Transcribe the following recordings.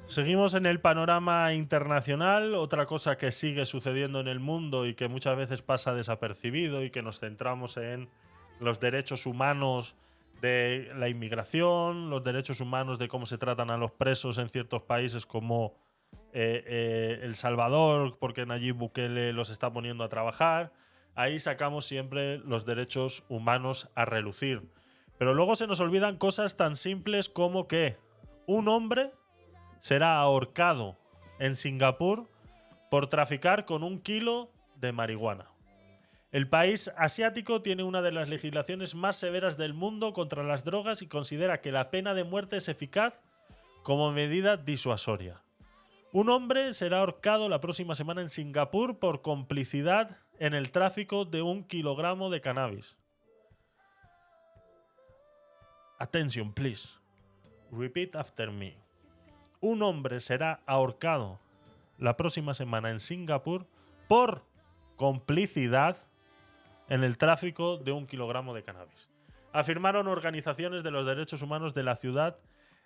Seguimos en el panorama internacional. Otra cosa que sigue sucediendo en el mundo y que muchas veces pasa desapercibido y que nos centramos en los derechos humanos de la inmigración, los derechos humanos de cómo se tratan a los presos en ciertos países como El Salvador, porque Nayib Bukele los está poniendo a trabajar. Ahí sacamos siempre los derechos humanos a relucir. Pero luego se nos olvidan cosas tan simples como que un hombre será ahorcado en Singapur por traficar con 1 kilo de marihuana. El país asiático tiene una de las legislaciones más severas del mundo contra las drogas y considera que la pena de muerte es eficaz como medida disuasoria. Un hombre será ahorcado la próxima semana en Singapur por complicidad en el tráfico de 1 kilogramo de cannabis. Attention, please. Repeat after me. Un hombre será ahorcado la próxima semana en Singapur por complicidad en el tráfico de 1 kilogramo de cannabis. Afirmaron organizaciones de los derechos humanos de la ciudad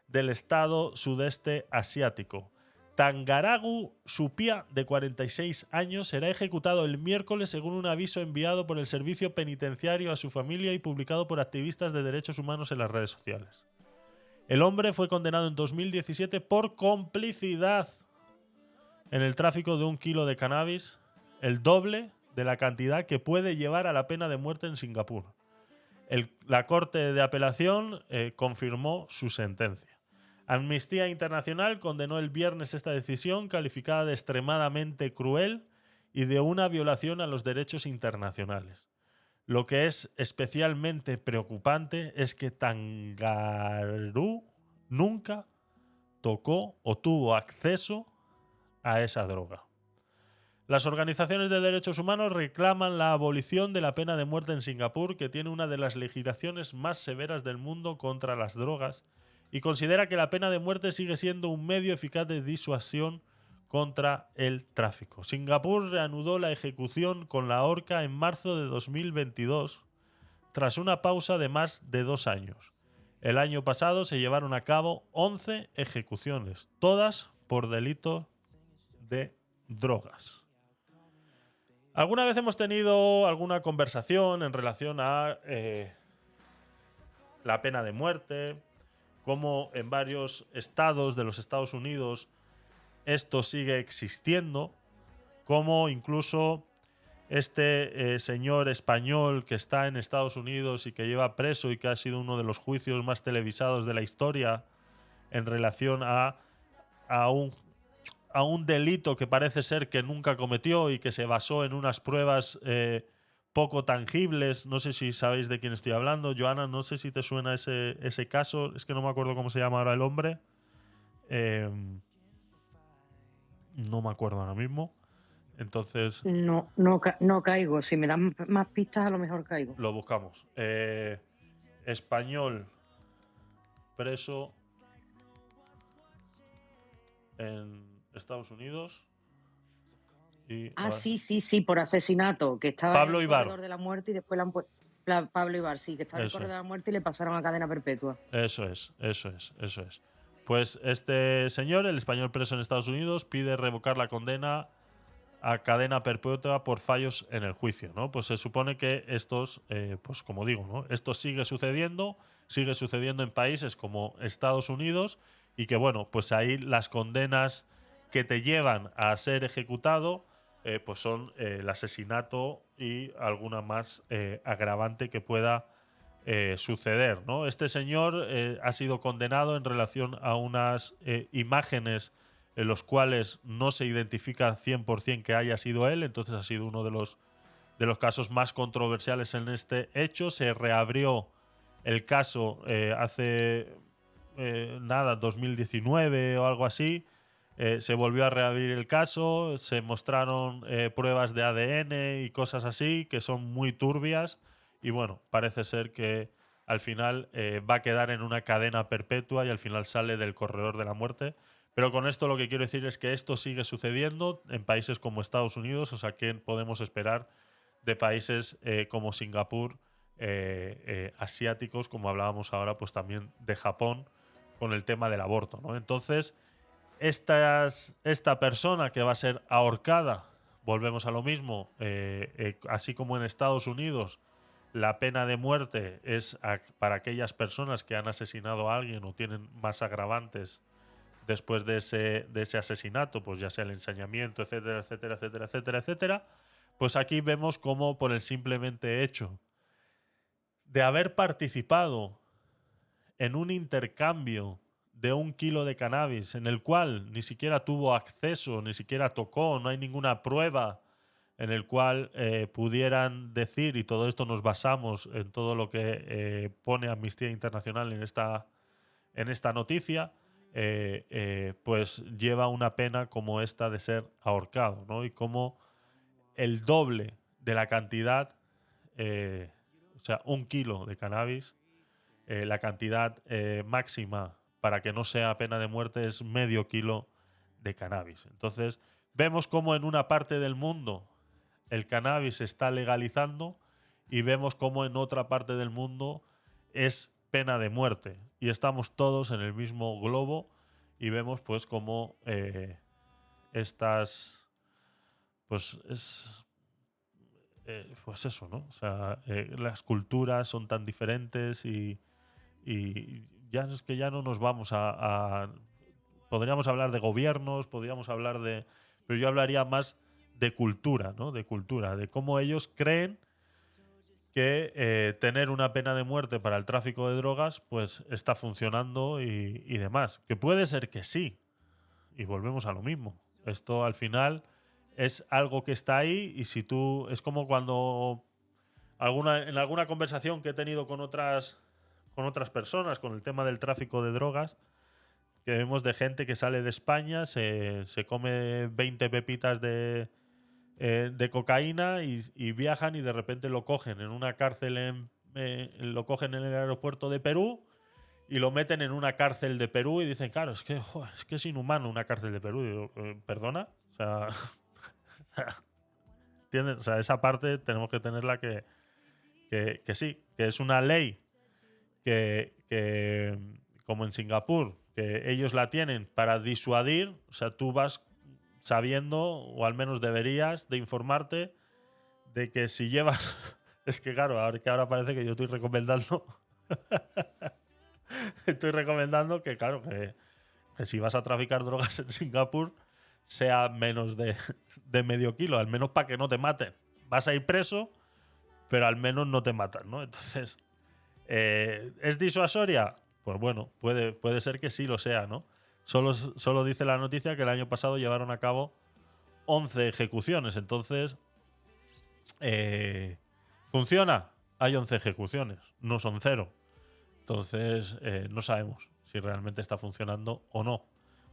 del estado sudeste asiático. Tangaragu Supia, de 46 años, será ejecutado el miércoles según un aviso enviado por el servicio penitenciario a su familia y publicado por activistas de derechos humanos en las redes sociales. El hombre fue condenado en 2017 por complicidad en el tráfico de 1 kilo de cannabis, el doble de la cantidad que puede llevar a la pena de muerte en Singapur. La Corte de Apelación confirmó su sentencia. Amnistía Internacional condenó el viernes esta decisión, calificada de extremadamente cruel y de una violación a los derechos internacionales. Lo que es especialmente preocupante es que Tangaru nunca tocó o tuvo acceso a esa droga. Las organizaciones de derechos humanos reclaman la abolición de la pena de muerte en Singapur, que tiene una de las legislaciones más severas del mundo contra las drogas, y considera que la pena de muerte sigue siendo un medio eficaz de disuasión contra el tráfico. Singapur reanudó la ejecución con la horca en marzo de 2022, tras una pausa de más de 2 años. El año pasado se llevaron a cabo 11 ejecuciones, todas por delito de drogas. ¿Alguna vez hemos tenido alguna conversación en relación a la pena de muerte? Cómo en varios estados de los Estados Unidos esto sigue existiendo. Cómo incluso este señor español que está en Estados Unidos y que lleva preso y que ha sido uno de los juicios más televisados de la historia en relación a un delito que parece ser que nunca cometió y que se basó en unas pruebas poco tangibles. No sé si sabéis de quién estoy hablando. Joana, no sé si te suena ese caso. Es que no me acuerdo cómo se llama ahora el hombre. No me acuerdo ahora mismo. Entonces No caigo. Si me dan más pistas, a lo mejor caigo. lo buscamos. Español preso en Estados Unidos. Y, Sí, por asesinato, que estaba en Pablo el Ibar. corredor de la muerte y después le han puesto. Pablo Ibar, sí, que estaba en el Eso corredor es. de la muerte y le pasaron a cadena perpetua. Eso es. Pues este señor, el español preso en Estados Unidos, pide revocar la condena a cadena perpetua por fallos en el juicio, ¿no? Pues se supone que pues como digo, ¿no? Esto sigue sucediendo en países como Estados Unidos y que, bueno, pues ahí las condenas que te llevan a ser ejecutado, pues son el asesinato y alguna más agravante que pueda suceder, ¿no? Este señor ha sido condenado en relación a unas imágenes en los cuales no se identifica 100% que haya sido él, entonces ha sido uno de los casos más controversiales en este hecho. Se reabrió el caso hace 2019 o algo así. Se volvió a reabrir el caso, se mostraron pruebas de ADN y cosas así que son muy turbias y bueno, parece ser que al final va a quedar en una cadena perpetua y al final sale del corredor de la muerte. Pero con esto lo que quiero decir es que esto sigue sucediendo en países como Estados Unidos, o sea, ¿qué podemos esperar de países como Singapur, asiáticos, como hablábamos ahora, pues también de Japón con el tema del aborto, ¿no? Entonces, esta persona que va a ser ahorcada, volvemos a lo mismo, así como en Estados Unidos la pena de muerte es para aquellas personas que han asesinado a alguien o tienen más agravantes después de ese asesinato, pues ya sea el ensañamiento, etcétera, etcétera, etcétera, etcétera, etcétera, pues aquí vemos cómo por el simplemente hecho de haber participado en un intercambio de 1 kilo de cannabis en el cual ni siquiera tuvo acceso, ni siquiera tocó, no hay ninguna prueba en el cual pudieran decir, y todo esto nos basamos en todo lo que pone Amnistía Internacional en esta noticia, pues lleva una pena como esta de ser ahorcado, ¿no? Y como el doble de la cantidad, o sea, 1 kilo de cannabis, la cantidad máxima para que no sea pena de muerte es medio kilo de cannabis. Entonces, vemos cómo en una parte del mundo el cannabis se está legalizando y vemos cómo en otra parte del mundo es pena de muerte. Y estamos todos en el mismo globo y vemos pues cómo estas... Pues es... pues eso, ¿no? O sea, las culturas son tan diferentes y ya es que ya no nos vamos podríamos hablar de gobiernos, podríamos hablar de... Pero yo hablaría más de cultura, ¿no? De cultura, de cómo ellos creen que tener una pena de muerte para el tráfico de drogas pues está funcionando y demás. Que puede ser que sí. Y volvemos a lo mismo. Esto al final es algo que está ahí y si tú... Es como cuando en alguna conversación que he tenido con otras personas con el tema del tráfico de drogas, que vemos de gente que sale de España, se come 20 pepitas de cocaína y viajan y de repente lo cogen en una cárcel, lo cogen en el aeropuerto de Perú y lo meten en una cárcel de Perú y dicen, claro, es que, joder, es que es inhumano una cárcel de Perú. Y digo, ¿perdona? O sea, ¿entiendes? O sea, esa parte tenemos que tenerla que sí, que es una ley que como en Singapur, que ellos la tienen para disuadir, o sea, tú vas sabiendo, o al menos deberías, de informarte de que si llevas... Es que claro, ahora parece que yo estoy recomendando... estoy recomendando que, claro, que si vas a traficar drogas en Singapur, sea menos de medio kilo, al menos para que no te maten. Vas a ir preso, pero al menos no te matan, ¿no? Entonces... ¿es disuasoria? Pues bueno, puede ser que sí lo sea, ¿no? Solo dice la noticia que el año pasado llevaron a cabo 11 ejecuciones. Entonces, ¿funciona? Hay 11 ejecuciones, no son 0. Entonces, no sabemos si realmente está funcionando o no.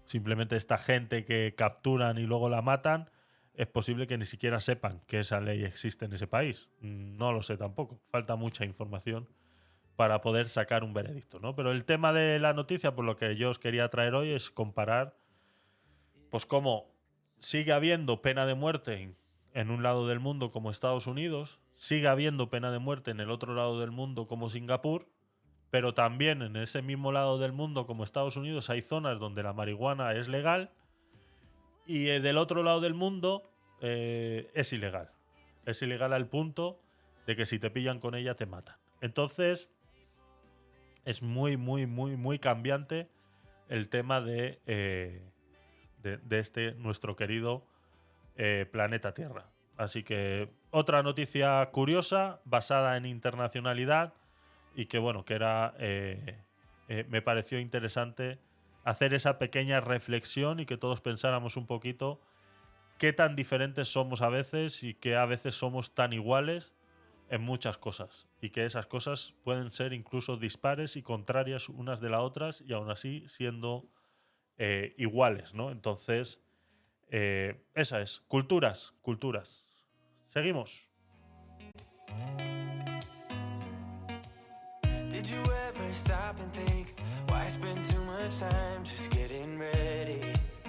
Simplemente esta gente que capturan y luego la matan, es posible que ni siquiera sepan que esa ley existe en ese país. No lo sé tampoco. Falta mucha información para poder sacar un veredicto, ¿no? Pero el tema de la noticia, por lo que yo os quería traer hoy, es comparar pues cómo sigue habiendo pena de muerte en un lado del mundo como Estados Unidos, sigue habiendo pena de muerte en el otro lado del mundo como Singapur, pero también en ese mismo lado del mundo como Estados Unidos hay zonas donde la marihuana es legal y del otro lado del mundo es ilegal. Es ilegal al punto de que si te pillan con ella te matan. Entonces... es muy, muy, muy, muy cambiante el tema de este nuestro querido planeta Tierra. Así que otra noticia curiosa, basada en internacionalidad y que bueno, que era me pareció interesante hacer esa pequeña reflexión y que todos pensáramos un poquito qué tan diferentes somos a veces y que a veces somos tan iguales en muchas cosas y que esas cosas pueden ser incluso dispares y contrarias unas de las otras y aún así siendo iguales, ¿no? Entonces, esa es. Culturas. Seguimos. Did you ever stop and think why spend too much time just